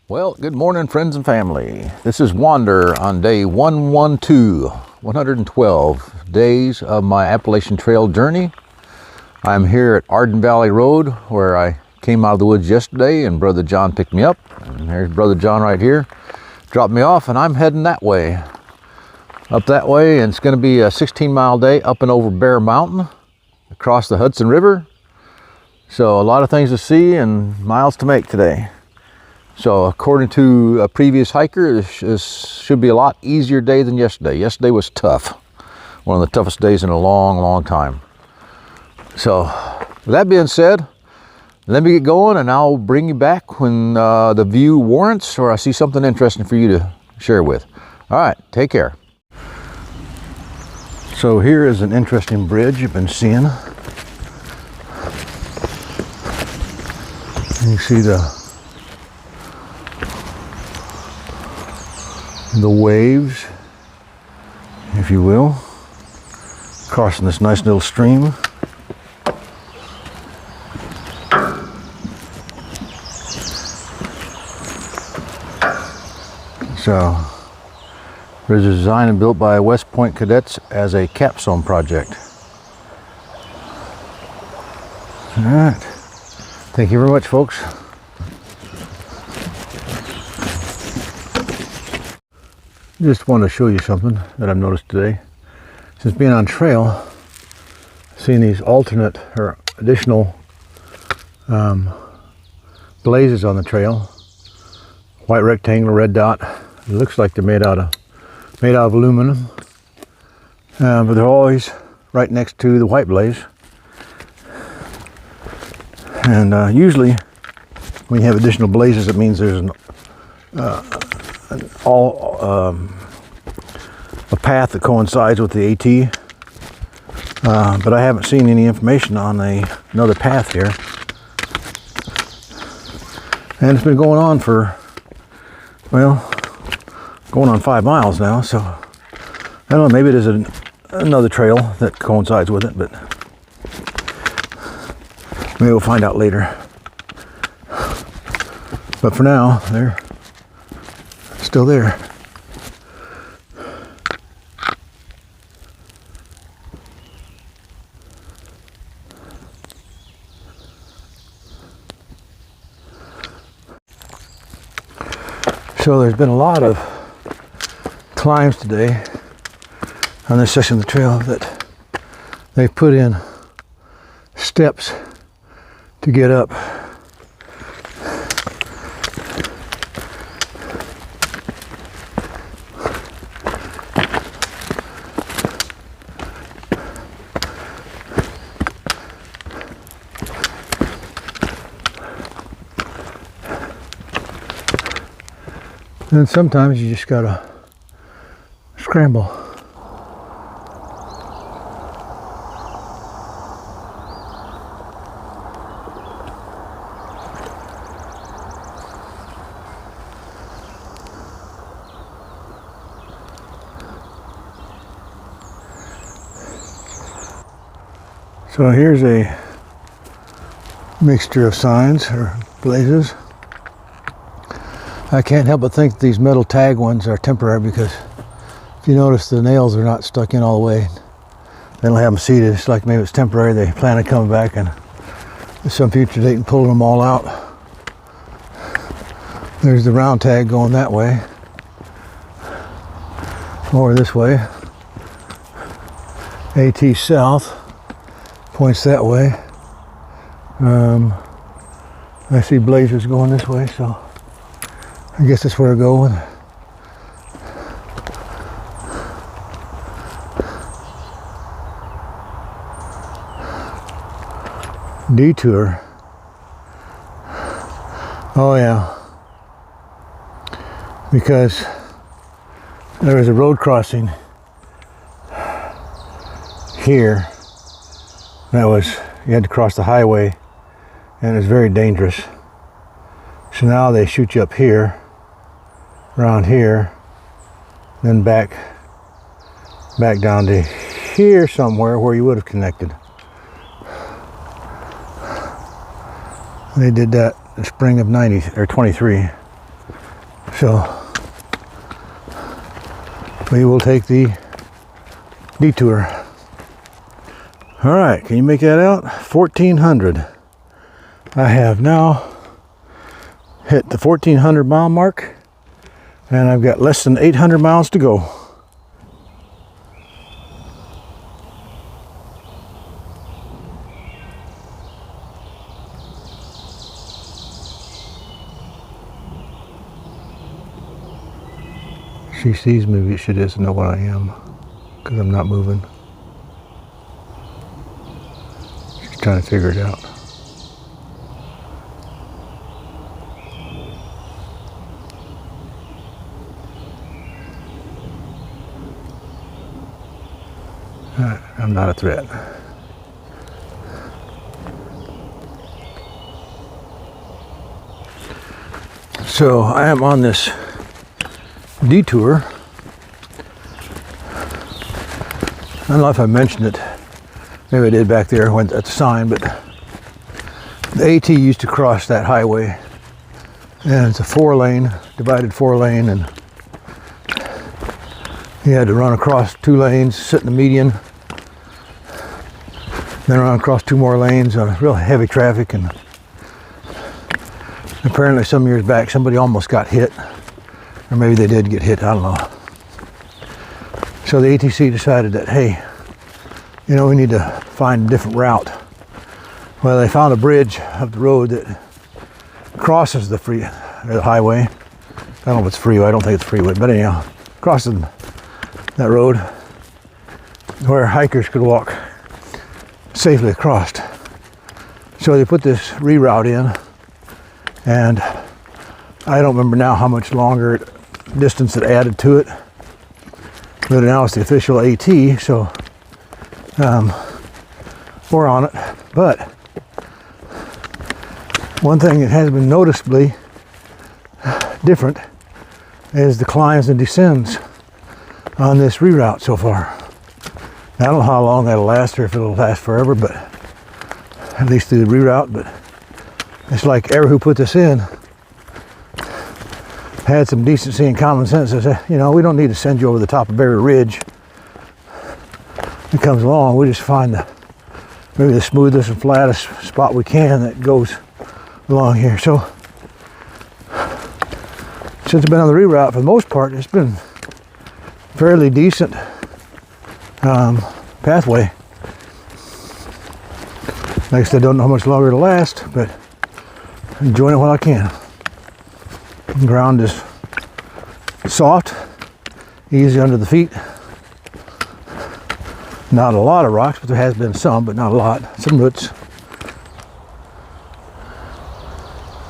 Well, good morning, friends and family. This is Wander on day 112, 112 days of my Appalachian Trail journey. I'm here at Arden Valley Road, where I came out of the woods yesterday and Brother John picked me up. And there's Brother John right here. Dropped me off and I'm heading that way. Up that way, and it's going to be a 16-mile day up and over Bear Mountain, across the Hudson River. So a lot of things to see and miles to make today. So according to a previous hiker, this should be a lot easier day than yesterday. Yesterday was tough. One of the toughest days in a long, long time. So with that being said, let me get going and I'll bring you back when the view warrants or I see something interesting for you to share with. All right, take care. So here is an interesting bridge you've been seeing. And you see the waves, if you will, crossing this nice little stream. So, bridge is designed and built by West Point cadets as a capstone project. All right. Thank you very much, folks. Just want to show you something that I've noticed today. Since being on trail, seeing these alternate or additional blazes on the trail. White rectangle, red dot. It looks like they're made out of aluminum, but they're always right next to the white blaze. And usually, when you have additional blazes, it means there's a path that coincides with the AT, but I haven't seen any information on another path here, and it's been going on for, well, going on 5 miles now, so I don't know, maybe there's another trail that coincides with it, but maybe we'll find out later. But for now, they're still there. So there's been a lot of climbs today on this section of the trail that they've put in steps to get up. And sometimes you just gotta scramble. So here's a mixture of signs or blazes. I can't help but think these metal tag ones are temporary because if you notice the nails are not stuck in all the way. They don't have them seated. It's like maybe it's temporary. They plan on coming back and at some future date and pulling them all out. There's the round tag going that way or this way. AT South points that way. I see blazers going this way, so I guess that's where we're going. Detour. Oh yeah. Because there was a road crossing here. That was, you had to cross the highway and it was very dangerous. So now they shoot you up here, around here, then back down to here somewhere where you would have connected. They did that in spring of 23. So we will take the detour. All right, can you make that out? 1400. I have now hit the 1400 mile mark, and I've got less than 800 miles to go. She sees me, she doesn't know what I am, because I'm not moving. She's trying to figure it out. I'm not a threat. So I am on this detour. I don't know if I mentioned it. Maybe I did back there when at the sign, but the AT used to cross that highway, and it's a 4-lane, divided 4-lane, and you had to run across 2 lanes, sit in the median, then run across 2 more lanes on real heavy traffic. And apparently some years back somebody almost got hit, or maybe they did get hit, I don't know. So the ATC decided that, hey, you know, we need to find a different route. Well, they found a bridge up the road that crosses the highway. I don't know if it's freeway, I don't think it's freeway, but anyhow, crosses that road where hikers could walk safely across. So they put this reroute in, and I don't remember now how much longer distance it added to it, but now it's the official AT, so we're on it. But one thing that has been noticeably different is the climbs and descends on this reroute so far. I don't know how long that'll last, or if it'll last forever, but at least through the reroute. But it's like everyone who put this in had some decency and common sense. They said, you know, we don't need to send you over the top of every ridge that comes along. We just find maybe the smoothest and flattest spot we can that goes along here. So since I've been on the reroute, for the most part, it's been fairly decent pathway. Like I said, I don't know how much longer it'll last, but enjoying it while I can. The ground is soft, easy under the feet. Not a lot of rocks, but there has been some, but not a lot. Some roots.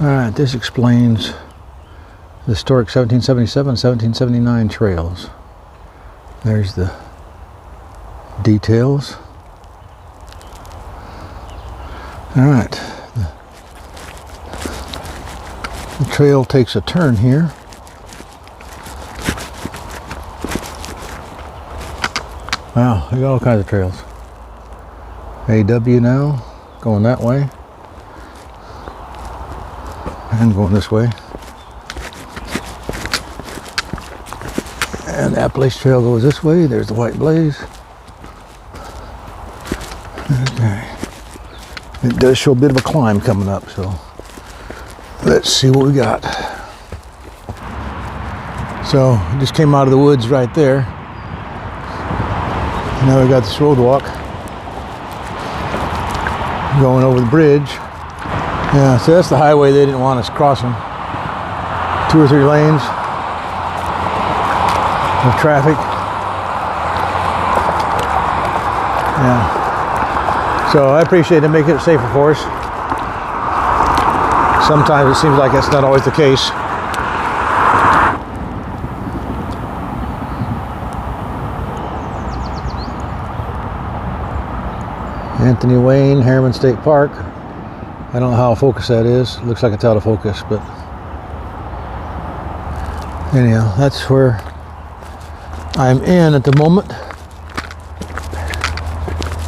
All right, this explains the historic 1777, 1779 trails. There's the details. All right, the trail takes a turn here. Wow, we got all kinds of trails. AW now, going that way, and going this way. And the Appalachian Trail goes this way. There's the White Blaze. Okay. It does show a bit of a climb coming up, so let's see what we got. So I just came out of the woods right there. Now we got this road walk going over the bridge. Yeah, so that's the highway they didn't want us crossing. 2 or 3 lanes of traffic. Yeah. So I appreciate them making it safer for us. Sometimes it seems like that's not always the case. Anthony Wayne, Harriman State Park. I don't know how focused that is. It looks like it's out of focus, but anyhow, that's where I'm in at the moment.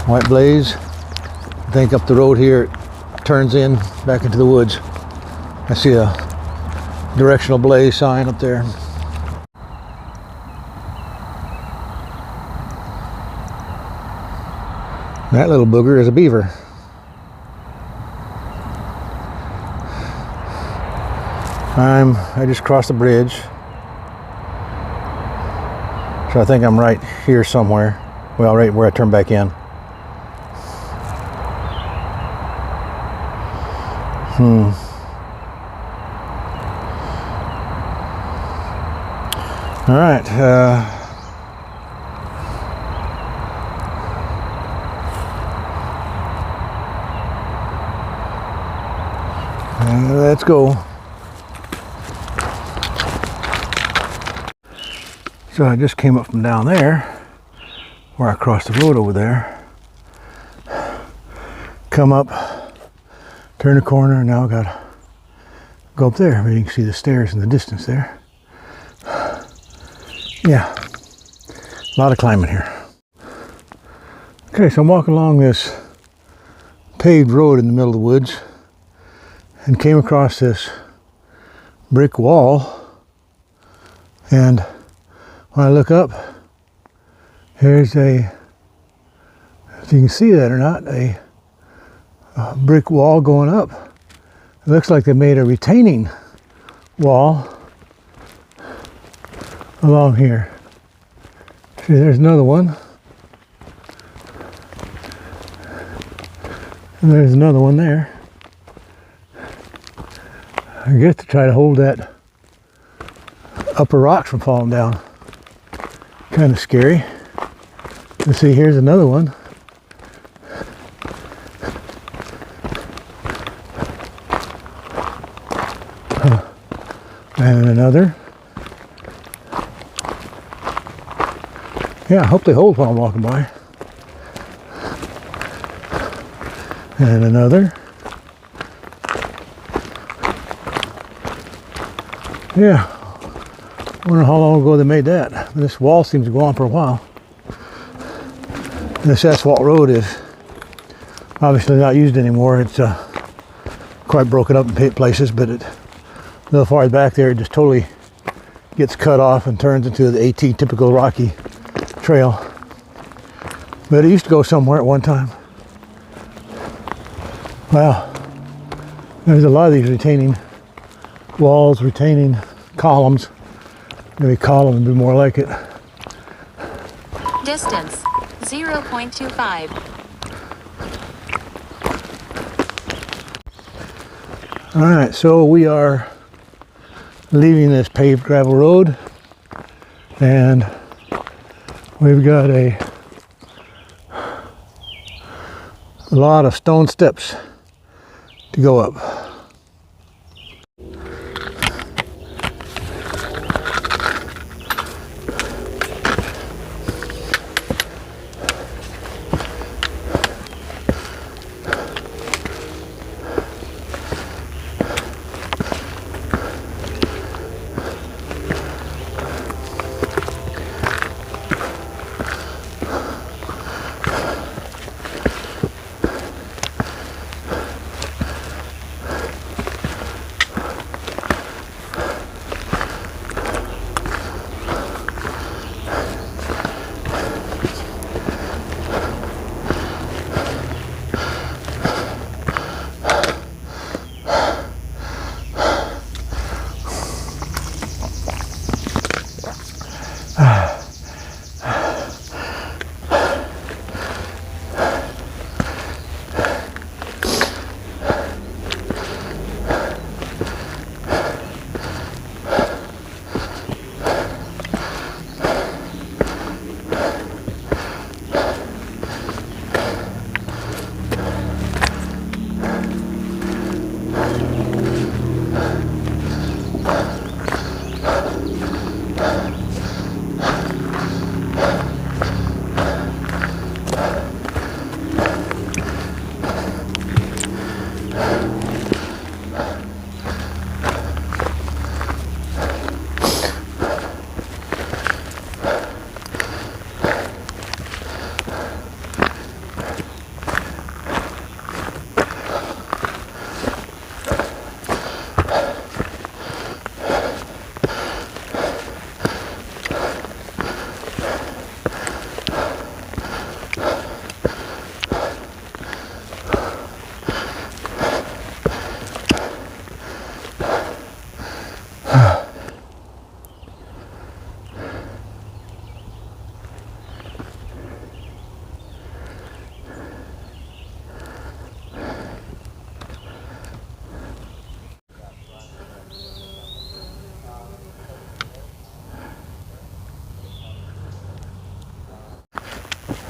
White Blaze. I think up the road here it turns in back into the woods. I see a directional blaze sign up there. That little booger is a beaver. I just crossed the bridge, so I think I'm right here somewhere. Well, right where I turn back in. All right. Let's go. So I just came up from down there, where I crossed the road over there. Come up, turn the corner, and now I gotta go up there. Where you can see the stairs in the distance there. Yeah, a lot of climbing here. Okay, so I'm walking along this paved road in the middle of the woods and came across this brick wall, and when I look up, here's a, if you can see that or not, a brick wall going up. It looks like they made a retaining wall along here. See, there's another one. And there's another one there. I guess to try to hold that upper rocks from falling down. Kind of scary. Let's see, here's another one. And another. Yeah, I hope they hold while I'm walking by. And another. Yeah. Wonder how long ago they made that. This wall seems to go on for a while. This asphalt road is obviously not used anymore. It's quite broken up in places, but a little farther back there, it just totally gets cut off and turns into the AT typical rocky trail. But it used to go somewhere at one time. Wow. There's a lot of these retaining walls, retaining columns. Maybe column would be more like it. Distance 0.25. All right, so we are leaving this paved gravel road, and we've got a lot of stone steps to go up.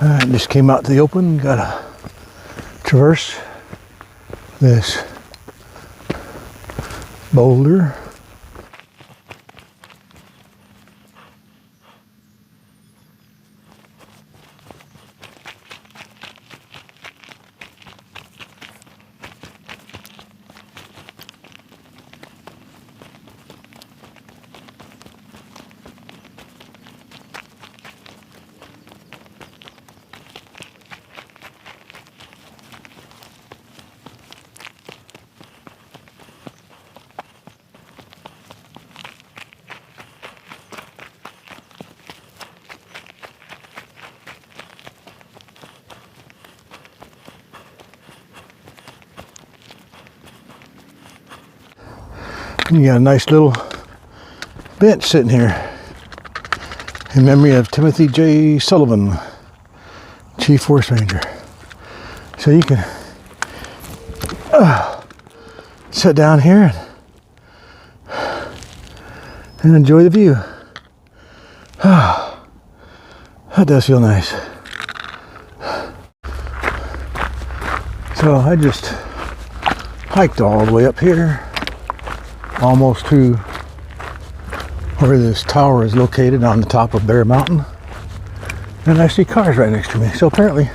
Alright, just came out to the open, gotta traverse this boulder. You got a nice little bench sitting here in memory of Timothy J. Sullivan, Chief Forest Ranger. So you can sit down here and enjoy the view. That does feel nice. So I just hiked all the way up here, almost to where this tower is located on the top of Bear Mountain, and I see cars right next to me. So apparently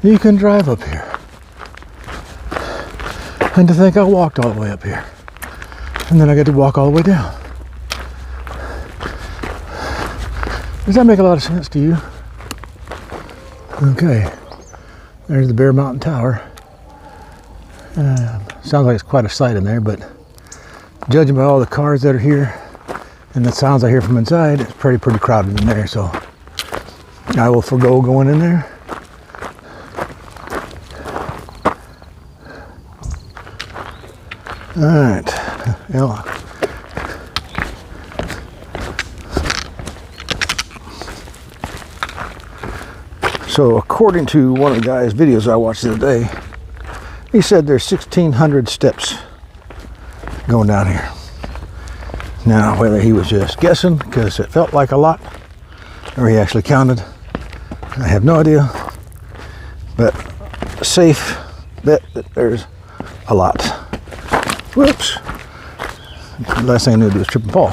you can drive up here. And to think I walked all the way up here, and then I get to walk all the way down. Does that make a lot of sense to you? Okay, there's the Bear Mountain Tower. Sounds like it's quite a sight in there, but judging by all the cars that are here and the sounds I hear from inside, it's pretty crowded in there, so I will forego going in there. Alright, yeah. So according to one of the guy's videos I watched the other day, he said there's 1,600 steps going down here. Now, whether he was just guessing because it felt like a lot, or he actually counted, I have no idea. But safe bet that there's a lot. Whoops! The last thing I knew to do was trip and fall.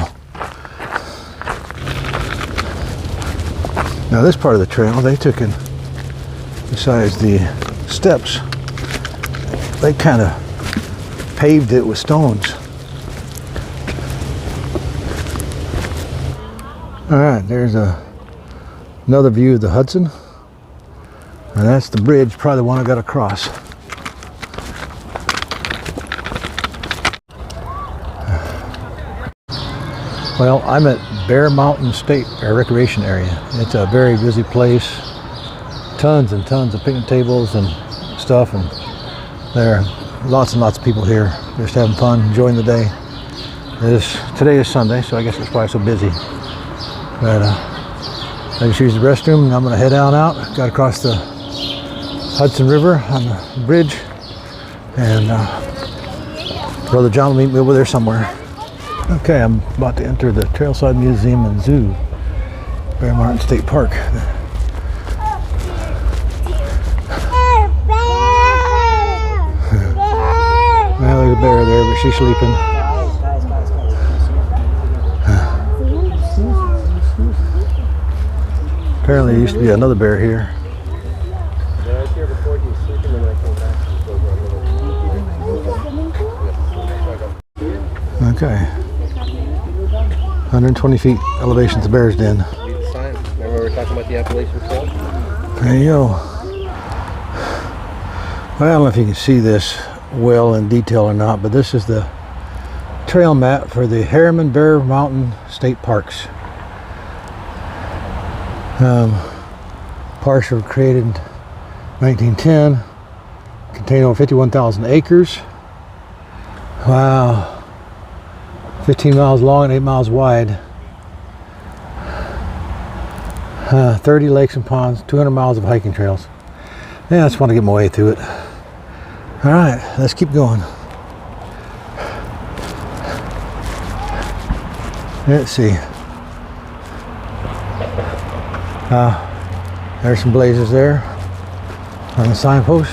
Now, this part of the trail they took in, besides the steps, they kind of paved it with stones. All right, there's another view of the Hudson, and that's the bridge, probably the one I got to cross. Well, I'm at Bear Mountain State Recreation Area. It's a very busy place. Tons and tons of picnic tables and stuff, and there are lots and lots of people here just having fun, enjoying the day. Today is Sunday, so I guess it's probably so busy. But I just used the restroom, and I'm going to head on out. Got to cross the Hudson River on the bridge, and Brother John will meet me over there somewhere. Okay, I'm about to enter the Trailside Museum and Zoo, Bear Mountain State Park. Well, there's a bear there, but she's sleeping. Apparently there used to be another bear here. Yeah, I was here before he was sleeping, and I came back. Okay. 120 feet elevation to Bear's Den. Read the sign. Remember we were talking about the Appalachian Trail? There you go. Well, I don't know if you can see this well in detail or not, but this is the trail map for the Harriman Bear Mountain State Parks. Parks were created in 1910, contain over 51,000 acres. Wow. 15 miles long and 8 miles wide. 30 lakes and ponds, 200 miles of hiking trails. Yeah, I just want to get my way through it. All right, let's keep going. Let's see. There's some blazes there on the signpost.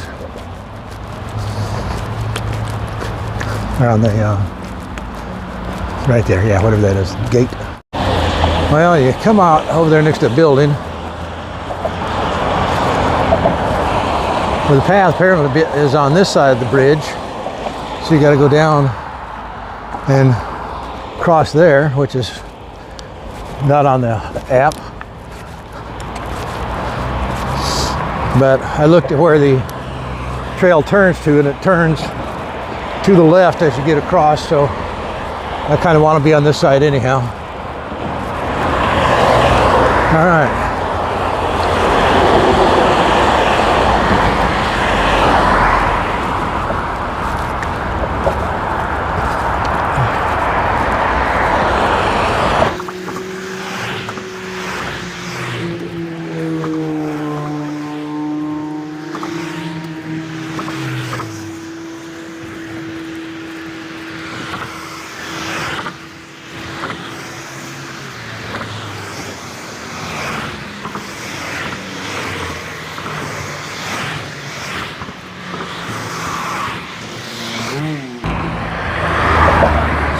Or on the, right there, yeah, whatever that is, gate. Well, you come out over there next to the building. Well, the path apparently is on this side of the bridge. So you got to go down and cross there, which is not on the app. But I looked at where the trail turns to, and it turns to the left as you get across, so I kind of want to be on this side anyhow. All right.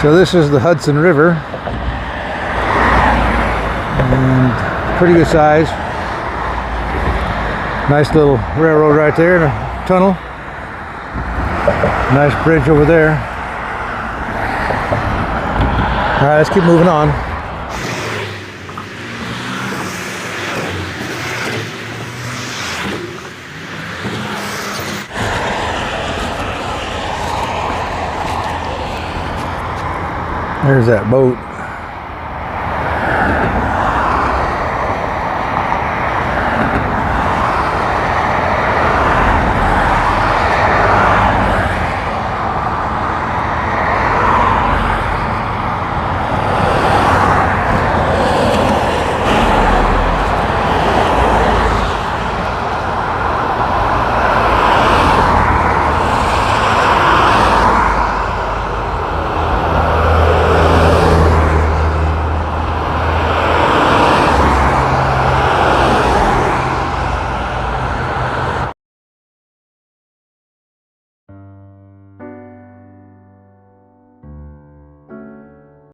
So this is the Hudson River, and pretty good size. Nice little railroad right there, and a tunnel. Nice bridge over there. All right, let's keep moving on. There's that boat.